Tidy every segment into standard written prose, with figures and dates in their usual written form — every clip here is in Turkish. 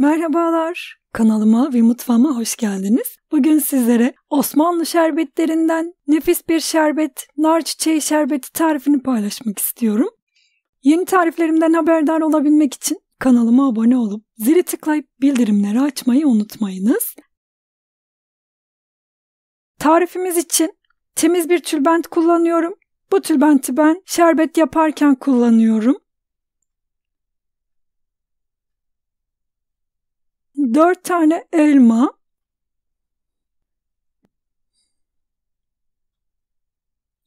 Merhabalar, kanalıma ve mutfağıma hoş geldiniz. Bugün sizlere Osmanlı şerbetlerinden nefis bir şerbet, nar çiçeği şerbeti tarifini paylaşmak istiyorum. Yeni tariflerimden haberdar olabilmek için kanalıma abone olup zili tıklayıp bildirimleri açmayı unutmayınız. Tarifimiz için temiz bir tülbent kullanıyorum. Bu tülbenti ben şerbet yaparken kullanıyorum. 4 tane elma,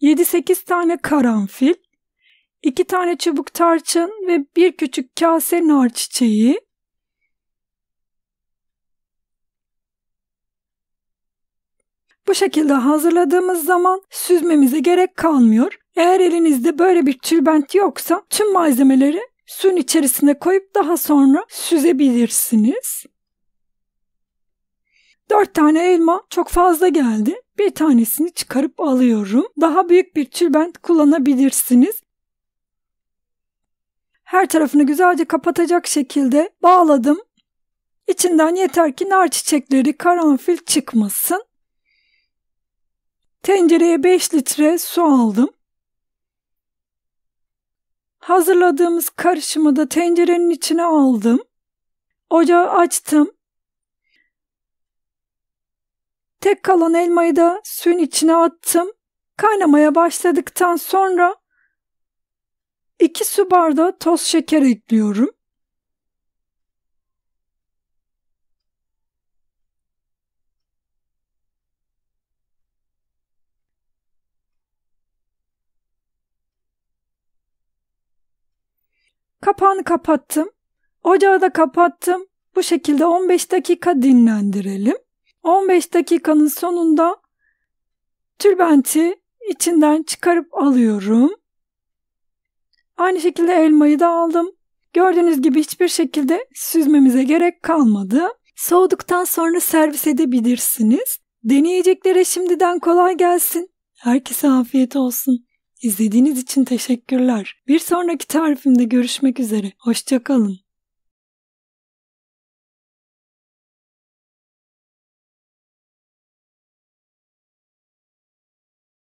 7-8 tane karanfil, 2 tane çubuk tarçın ve 1 küçük kase nar çiçeği, bu şekilde hazırladığımız zaman süzmemize gerek kalmıyor. Eğer elinizde böyle bir tülbent yoksa tüm malzemeleri suyun içerisine koyup daha sonra süzebilirsiniz. 4 tane elma çok fazla geldi. Bir tanesini çıkarıp alıyorum. Daha büyük bir tülbent kullanabilirsiniz. Her tarafını güzelce kapatacak şekilde bağladım. İçinden yeter ki nar çiçekleri, karanfil çıkmasın. Tencereye 5 litre su aldım. Hazırladığımız karışımı da tencerenin içine aldım. Ocağı açtım. Tek kalan elmayı da suyun içine attım. Kaynamaya başladıktan sonra 2 su bardağı toz şeker ekliyorum. Kapağını kapattım. Ocağı da kapattım. Bu şekilde 15 dakika dinlendirelim. 15 dakikanın sonunda tülbenti içinden çıkarıp alıyorum. Aynı şekilde elmayı da aldım. Gördüğünüz gibi hiçbir şekilde süzmemize gerek kalmadı. Soğuduktan sonra servis edebilirsiniz. Deneyeceklere şimdiden kolay gelsin. Herkese afiyet olsun. İzlediğiniz için teşekkürler. Bir sonraki tarifimde görüşmek üzere. Hoşça kalın.